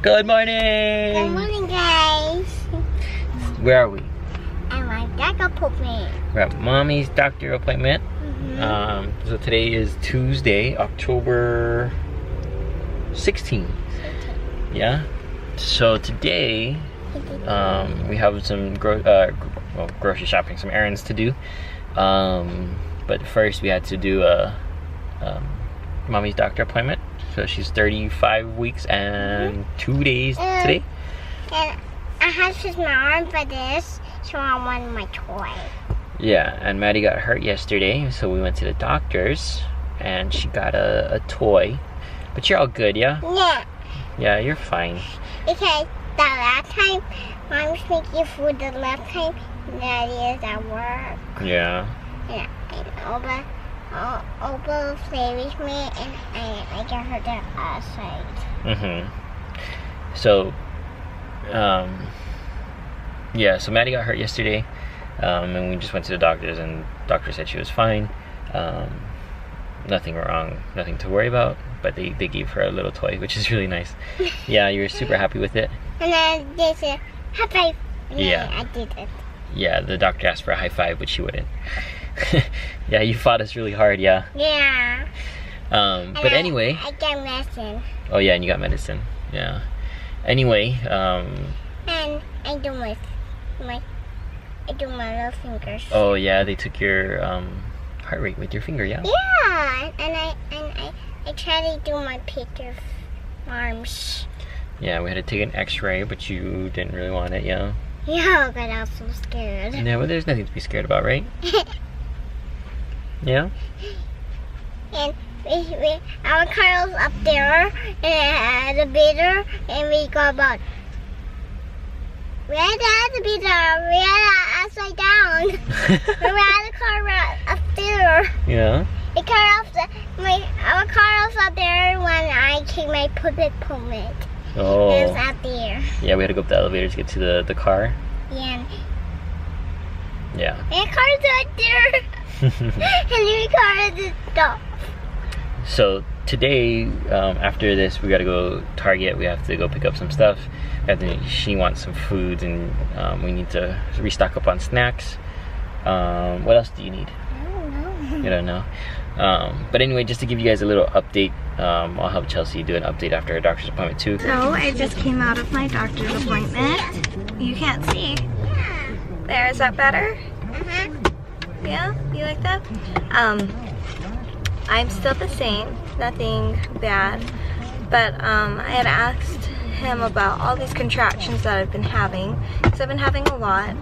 Good morning! Good morning, guys. Where are we? At my doctor appointment. We're at Mommy's doctor appointment. So today is Tuesday, October 16th. Yeah? So today, we have some grocery shopping, some errands to do. But first we had to do a Mommy's doctor appointment. So she's 35 weeks and 2 days today. And I have to use my arm for this, so I want my toy. Yeah, and Maddie got hurt yesterday, so we went to the doctor's and she got a toy. But you're all good, yeah? Yeah. Yeah, you're fine. Because the last time, Mom's making food the last time, Daddy is at work. Yeah. Yeah, and Oba play with me, and I get her the outside. So, yeah, so Maddie got hurt yesterday, and we just went to the doctor's, and the doctor said she was fine. Nothing wrong, nothing to worry about, but they gave her a little toy, which is really nice. Yeah, you were super happy with it. And then they said, high five. Yeah. I did it. Yeah, the doctor asked for a high five, but she wouldn't. Yeah, you fought us really hard, yeah. Yeah. But anyway. I got medicine. Oh yeah, and you got medicine. Yeah. Anyway, and I do my little fingers. Oh yeah, they took your heart rate with your finger, yeah? Yeah, and I try to do my picture arms. Yeah, we had to take an x-ray, but you didn't really want it, yeah? Yeah, but I was so scared. Yeah, well there's nothing to be scared about, right? Yeah? And our car was up there in the elevator, and we go about. We had the elevator, we had it upside down. We had the car up there. Yeah? Our car was up there when I came my public permit. Oh. It was out there. Yeah, we had to go up the elevator to get to the car. Yeah. Yeah. And the car's out there. And your car is stop. So today, after this, we gotta go Target. We have to go pick up some stuff. She wants some foods, and we need to restock up on snacks. What else do you need? I don't know. You don't know. But anyway, just to give you guys a little update, I'll help Chelsie do an update after her doctor's appointment too. So I just came out of my doctor's appointment. You can't see. There, is that better? Yeah, you like that? I'm still the same, nothing bad, but I had asked him about all these contractions that I've been having, because I've been having a lot,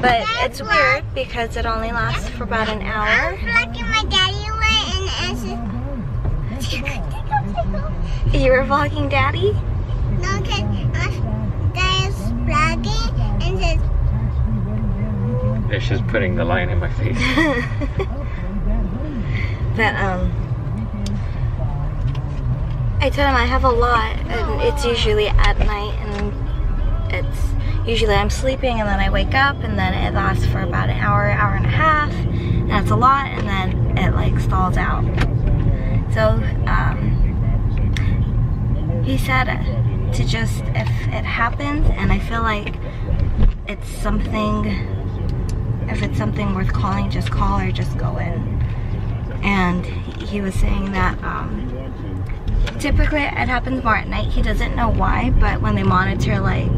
but it's weird because it only lasts for about an hour. I was vlogging my daddy and You were vlogging daddy? No, because daddy's vlogging and says, Yeah, she's putting the line in my face. But I told him I have a lot, and it's usually at night, and it's usually I'm sleeping and then I wake up, and then it lasts for about an hour, hour and a half, and that's a lot, and then it like stalls out. So he said to just, if it happens and I feel like it's something, if it's something worth calling, just call or just go in. And he was saying that typically it happens more at night. He doesn't know why, but when they monitor like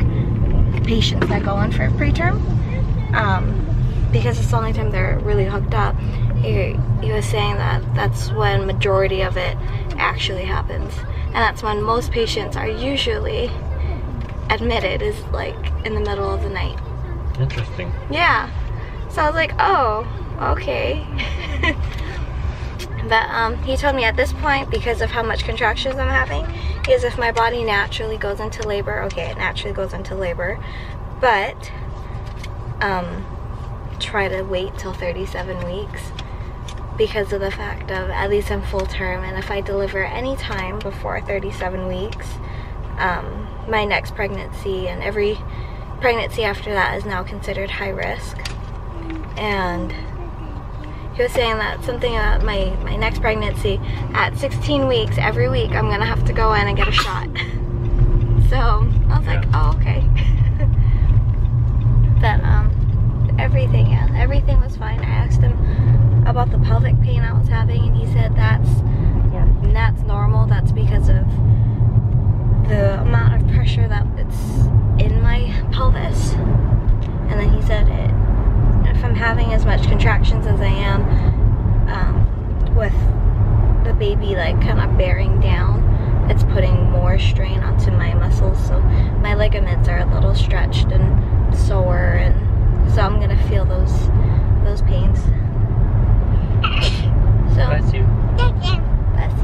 patients that go in for preterm, because it's the only time they're really hooked up, he was saying that that's when majority of it actually happens, and that's when most patients are usually admitted, is like in the middle of the night. Interesting. Yeah. So I was like, oh, okay. But he told me at this point, because of how much contractions I'm having, is if my body naturally goes into labor, okay, it naturally goes into labor, but try to wait till 37 weeks because of the fact of, at least I'm full term, and if I deliver any time before 37 weeks, my next pregnancy and every pregnancy after that is now considered high risk. And he was saying that something about my next pregnancy, at 16 weeks, every week I'm gonna have to go in and get a shot. So pressure that it's in my pelvis. And then he said if I'm having as much contractions as I am, with the baby like kind of bearing down, it's putting more strain onto my muscles, so my ligaments are a little stretched and sore, and so I'm gonna feel those pains. So Bless you. bless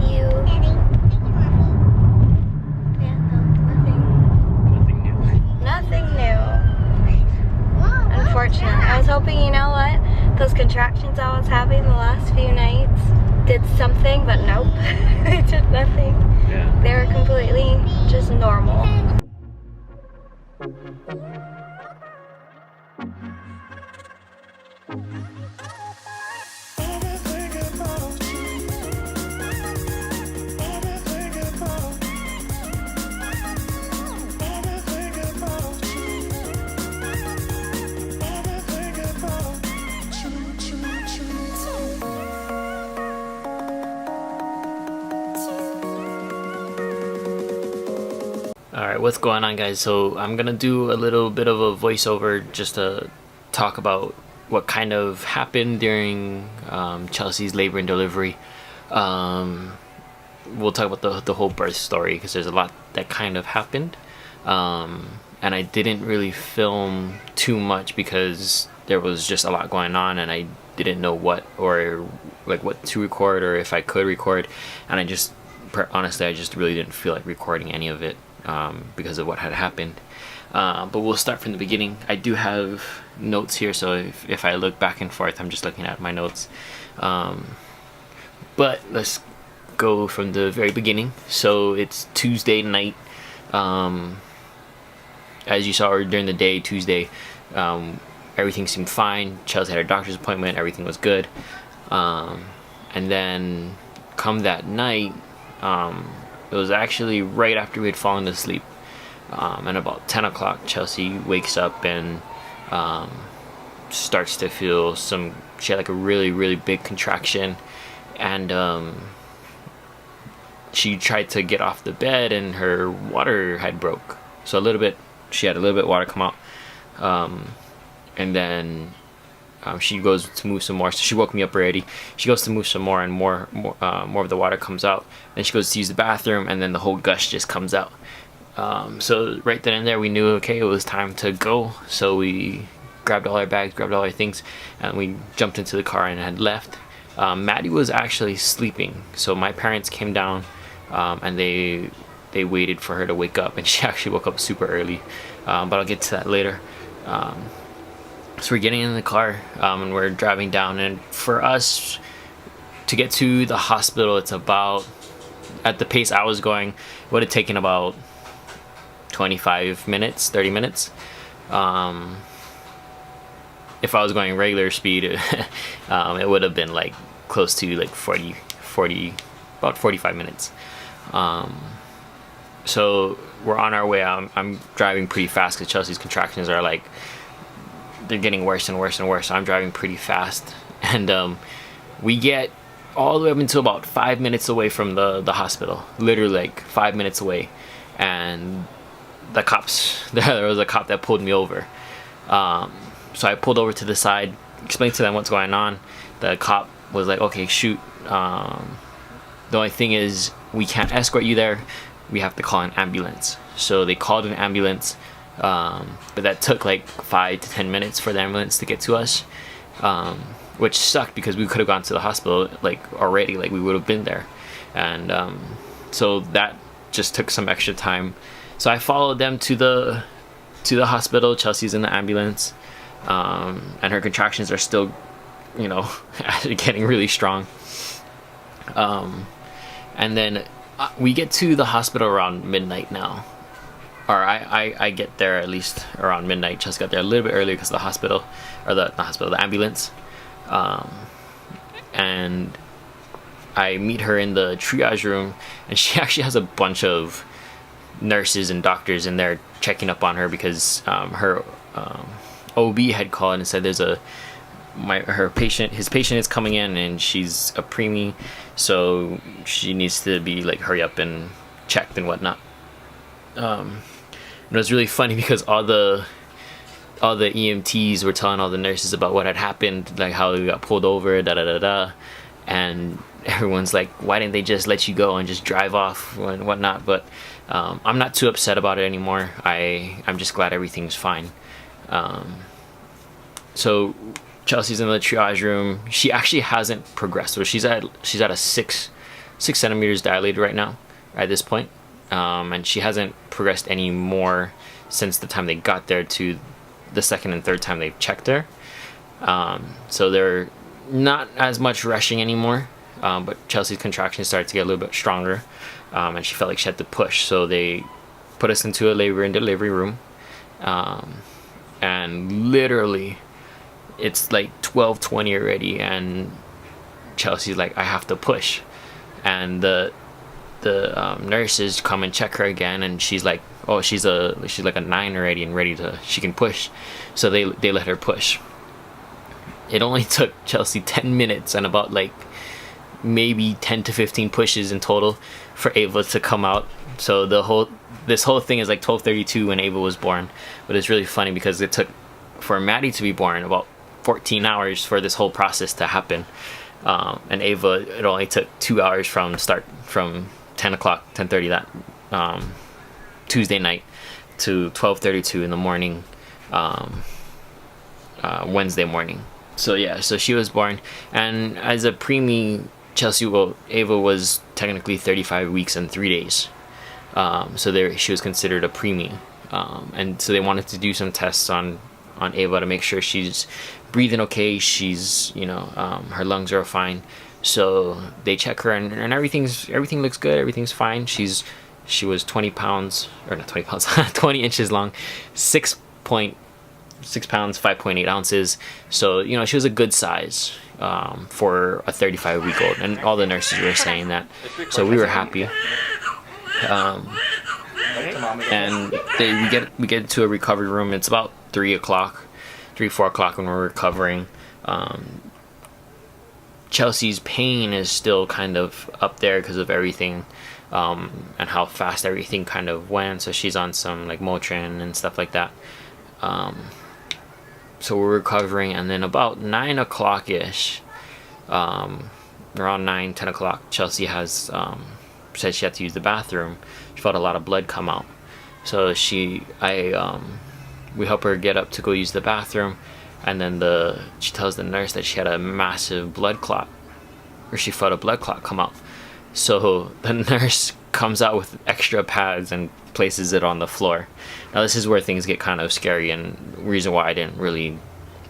you. Yeah, no, nothing new. Unfortunately, I was hoping, you know what, those contractions I was having the last few nights did something, but nope, they did nothing. Yeah. They were completely just normal. Alright, what's going on, guys? So I'm gonna do a little bit of a voiceover just to talk about what kind of happened during Chelsea's labor and delivery. We'll talk about the whole birth story because there's a lot that kind of happened, and I didn't really film too much because there was just a lot going on and I didn't know what to record or if I could record, and honestly I just really didn't feel like recording any of it because of what had happened. But we'll start from the beginning. I do have notes here, so if I look back and forth, I'm just looking at my notes. But let's go from the very beginning. So it's Tuesday night. As you saw during the day, Tuesday, everything seemed fine. Chelsie had her doctor's appointment. Everything was good. And then come that night, it was actually right after we had fallen asleep. And about 10 o'clock, Chelsie wakes up and starts to feel she had like a really, really big contraction. And she tried to get off the bed and her water had broke. So she had a little bit of water come out. And then she goes to move some more. So she woke me up already. She goes to move some more, and more of the water comes out. Then she goes to use the bathroom, and then the whole gush just comes out. So right then and there, we knew, okay, it was time to go. So we grabbed all our bags, grabbed all our things, and we jumped into the car and had left. Maddie was actually sleeping, so my parents came down, and they waited for her to wake up, and she actually woke up super early. But I'll get to that later. So we're getting in the car, and we're driving down, and for us to get to the hospital, it's about, at the pace I was going, it would have taken about 25 minutes, 30 minutes. If I was going regular speed, it would have been like close to like 40, about 45 minutes. So we're on our way. I'm driving pretty fast because Chelsea's contractions are like, they're getting worse and worse and worse. So I'm driving pretty fast, and we get all the way up until about 5 minutes away from the hospital, literally like 5 minutes away, and the cops, there was a cop that pulled me over. So I pulled over to the side, explained to them what's going on. The cop was like, okay, shoot, the only thing is we can't escort you there, we have to call an ambulance. So they called an ambulance, but that took like 5 to 10 minutes for the ambulance to get to us, which sucked because we could have gone to the hospital like already, like we would have been there. And so that just took some extra time. So I followed them to the hospital. Chelsea's in the ambulance, and her contractions are still, getting really strong. And then we get to the hospital around midnight now, or I get there at least around midnight. Chelsie got there a little bit earlier because of the ambulance. And I meet her in the triage room, and she actually has a bunch of nurses and doctors in there checking up on her because her OB had called and said his patient is coming in and she's a preemie, so she needs to be like hurry up and checked and whatnot. it was really funny because all the EMTs were telling all the nurses about what had happened, like how they got pulled over, da da da da, and everyone's like, why didn't they just let you go and just drive off and whatnot? But I'm not too upset about it anymore. I'm just glad everything's fine. So Chelsea's in the triage room. She actually hasn't progressed, so she's at a 6 centimeters dilated right now at this point, and she hasn't progressed any more since the time they got there to the second and third time they've checked her. So they're not as much rushing anymore, but Chelsea's contractions started to get a little bit stronger, and she felt like she had to push, so they put us into a labor and delivery room, and literally it's like 12:20 already, and Chelsea's like, I have to push, and the nurses come and check her again, and she's like, oh, she's like a 9 already and ready to, she can push. So they let her push. It only took Chelsie 10 minutes and about like maybe 10 to 15 pushes in total for Ava to come out. So this whole thing is like 12:32 when Ava was born, but it's really funny because it took for Maddie to be born about 14 hours for this whole process to happen, and Ava, it only took 2 hours from start, from 10:30 that Tuesday night to 12:32 in the morning, Wednesday morning. So yeah, so she was born, and as a preemie, Ava was technically 35 weeks and 3 days. So she was considered a preemie, and so they wanted to do some tests on Ava to make sure she's breathing okay, she's, her lungs are fine. So they check her, and everything looks good, everything's fine. She was 20 pounds, or not 20 pounds, 20 inches long, 6 pounds, 5.8 ounces. So, she was a good size for a 35-week-old, and all the nurses were saying that. So we were happy. And we get to a recovery room. It's about 4 o'clock when we're recovering. Chelsea's pain is still kind of up there because of everything, and how fast everything kind of went. So she's on some like Motrin and stuff like that. So we're recovering, and then about 9 o'clock ish, around 9-10 o'clock, Chelsie has said she had to use the bathroom. She felt a lot of blood come out, so we help her get up to go use the bathroom, and then she tells the nurse that she had a massive blood clot, or she felt a blood clot come out. So the nurse comes out with extra pads and places it on the floor. Now this is where things get kind of scary, and reason why I didn't really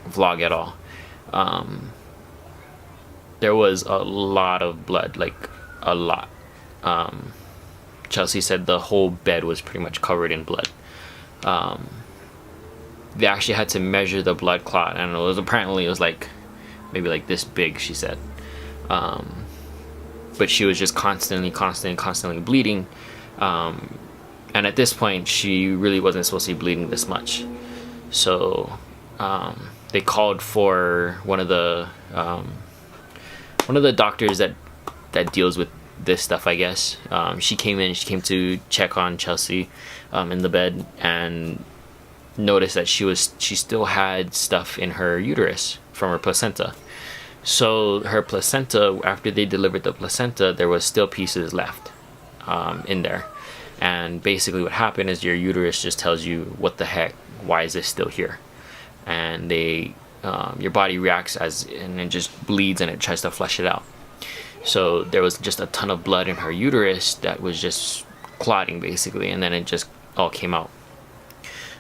vlog at all. There was a lot of blood, like a lot. Chelsie said the whole bed was pretty much covered in blood. They actually had to measure the blood clot, and it was like maybe like this big, she said. But she was just constantly bleeding, and at this point she really wasn't supposed to be bleeding this much. So they called for one of the doctors that deals with this stuff, I guess. She came to check on Chelsie in the bed, and noticed that she still had stuff in her uterus from her placenta. So her placenta, after they delivered the placenta, there was still pieces left in there. And basically what happened is your uterus just tells you, what the heck, why is this still here? And your body reacts and it just bleeds, and it tries to flush it out. So there was just a ton of blood in her uterus that was just clotting basically, and then it just all came out.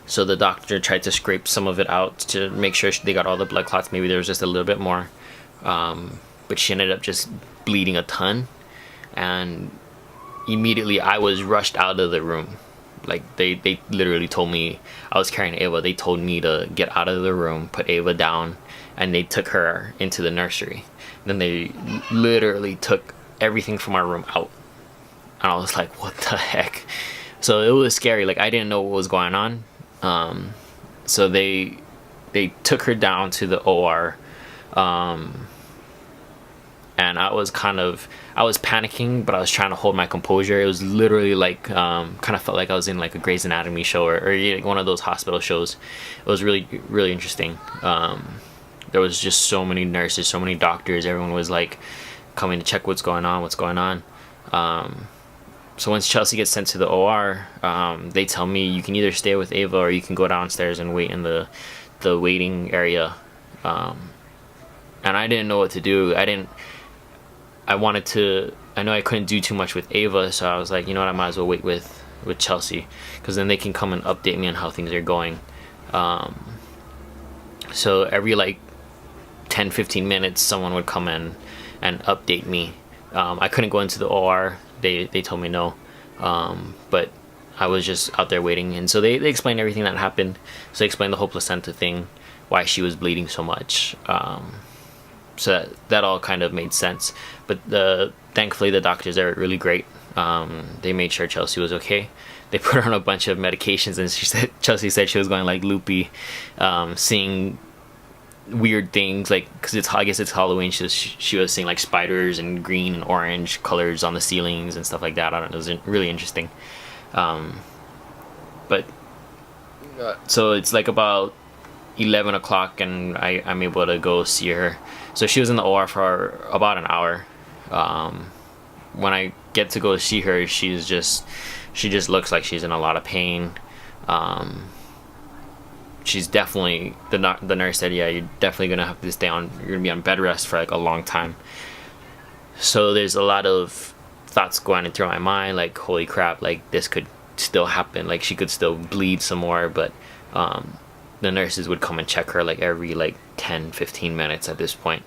So the doctor tried to scrape some of it out to make sure they got all the blood clots. Maybe there was just a little bit more. But she ended up just bleeding a ton, and immediately I was rushed out of the room. Like they literally told me, I was carrying Ava, they told me to get out of the room, put Ava down, and they took her into the nursery. Then they literally took everything from our room out, and I was like, what the heck? So it was scary. Like I didn't know what was going on. So they took her down to the OR, and I I was panicking, but I was trying to hold my composure. It was literally like kind of felt like I was in like a Grey's Anatomy show, or like one of those hospital shows. It was really, really interesting. There was just so many nurses, so many doctors. Everyone was like coming to check what's going on. So once Chelsie gets sent to the OR, they tell me you can either stay with Ava or you can go downstairs and wait in the waiting area. And I didn't know what to do. I know I couldn't do too much with Ava, so I was like, you know what, I might as well wait with Chelsie, because then they can come and update me on how things are going. So every like 10-15 minutes someone would come in and update me. I couldn't go into the OR. They told me no, but I was just out there waiting, and so they explained everything that happened. So they explained the whole placenta thing, why she was bleeding so much. So that all kind of made sense. But thankfully the doctors are really great. They made sure Chelsie was okay. They put her on a bunch of medications, and Chelsie said she was going like loopy, seeing weird things, like, because I guess it's Halloween. She was seeing like spiders and green and orange colors on the ceilings and stuff like that. I don't know, it was really interesting. But so it's like about 11 o'clock, and I'm able to go see her. So she was in the OR for about an hour. When I get to go see her, she just looks like she's in a lot of pain. She's definitely, the nurse said, yeah, you're definitely gonna have to stay on, you're gonna be on bed rest for like a long time. So there's a lot of thoughts going through my mind, like, holy crap, like this could still happen, like she could still bleed some more. But the nurses would come and check her like every like 10-15 minutes at this point.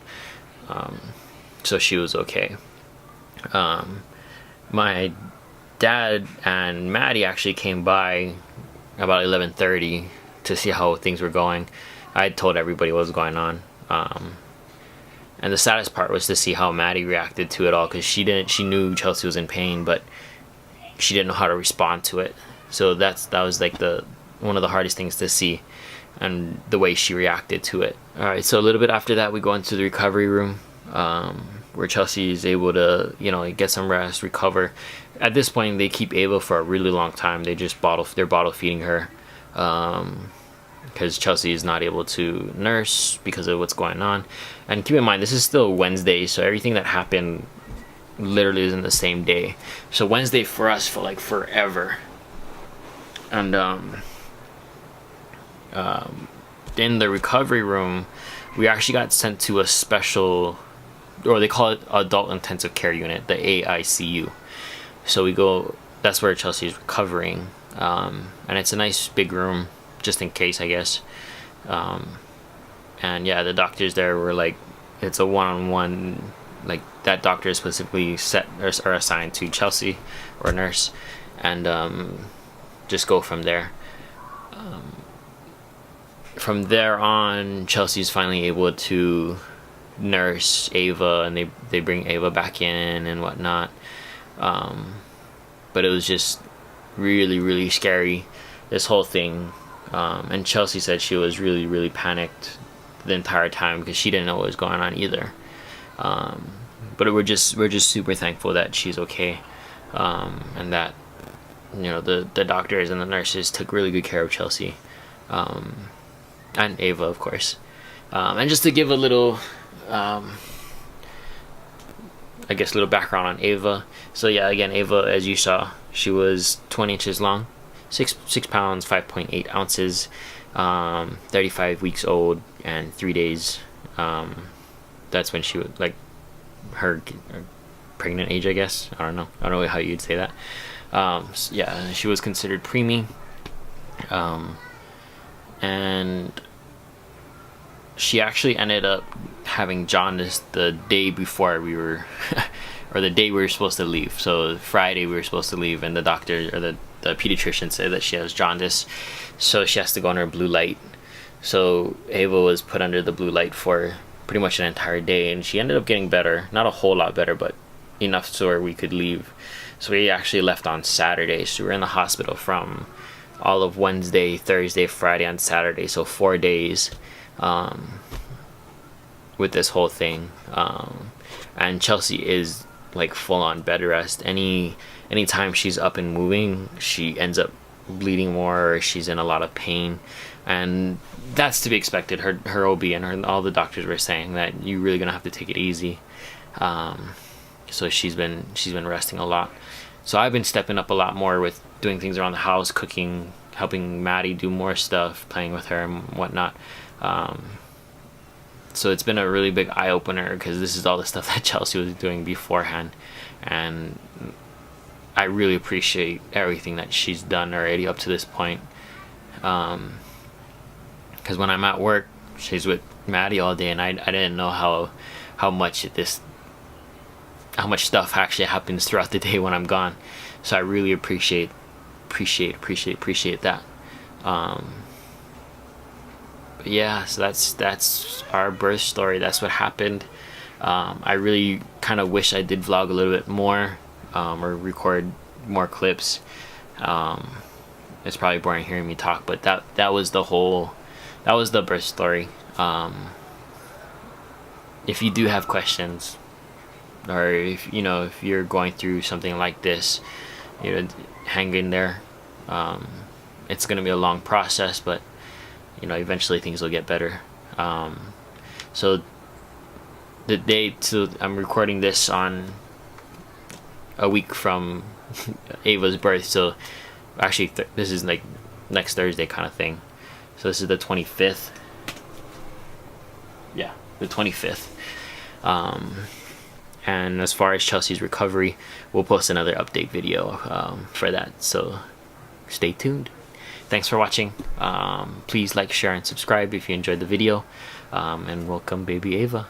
So she was okay. My dad and Maddie actually came by about 11:30 to see how things were going. I told everybody what was going on, and the saddest part was to see how Maddie reacted to it all, because she knew Chelsie was in pain, but she didn't know how to respond to it. So that was like one of the hardest things to see, and the way she reacted to it. All right, so a little bit after that, we go into the recovery room, where Chelsie is able to, get some rest, recover. At this point, they keep Ava for a really long time. They're bottle feeding her, because Chelsie is not able to nurse because of what's going on. And keep in mind, this is still Wednesday, so everything that happened literally is in the same day. So Wednesday for us felt like forever. And in the recovery room, we actually got sent to a special, or they call it Adult Intensive Care Unit, the AICU. So we go, that's where Chelsie is recovering, and it's a nice big room, just in case, I guess. And yeah, the doctors there were like, it's a one-on-one, like that doctor is specifically set or assigned to Chelsie, or a nurse, and just go from there. From there on, Chelsea's finally able to nurse Ava, and they bring Ava back in and whatnot. But it was just really, really scary, this whole thing. And Chelsie said she was really, really panicked the entire time, because she didn't know what was going on either. But we're just super thankful that she's okay, and that the doctors and the nurses took really good care of Chelsie, and Ava, of course. And just to give a little, I guess, little background on Ava. So yeah, again, Ava, as you saw, she was 20 inches long, 6 pounds 5.8 ounces, 35 weeks old, and 3 days. That's when she was like her pregnant age, I guess. I don't know how you'd say that. So yeah, she was considered preemie, and she actually ended up having jaundice the day before we were or the day we were supposed to leave. So Friday we were supposed to leave, and the doctor, or the pediatrician, said that she has jaundice, so she has to go under blue light. So Ava was put under the blue light for pretty much an entire day, and she ended up getting better. Not a whole lot better, but enough so where we could leave. So we actually left on Saturday, so we were in the hospital from all of Wednesday, Thursday, Friday, and Saturday, so 4 days with this whole thing. And Chelsie is like full-on bed rest. Anytime she's up and moving, she ends up bleeding more, or she's in a lot of pain, and that's to be expected. Her OB and all the doctors were saying that you're really gonna have to take it easy. So she's been resting a lot. So I've been stepping up a lot more with doing things around the house, cooking, helping Maddie do more stuff, playing with her and whatnot. So it's been a really big eye-opener, because this is all the stuff that Chelsie was doing beforehand, and I really appreciate everything that she's done already up to this point. Because when I'm at work, she's with Maddie all day, and I didn't know how much stuff actually happens throughout the day when I'm gone. So I really appreciate that. But yeah, so that's our birth story. That's what happened. I really kind of wish I did vlog a little bit more, or record more clips. It's probably boring hearing me talk, but that was the birth story. If you do have questions, or if you're going through something like this, hang in there. It's gonna be a long process, but eventually things will get better. So the date, so I'm recording this on a week from Ava's birth, so actually this is like next Thursday kind of thing. So this is the 25th. Yeah, the 25th. And as far as Chelsea's recovery, we'll post another update video for that, so stay tuned. Thanks for watching. Please like, share, and subscribe if you enjoyed the video, and welcome Baby Ava.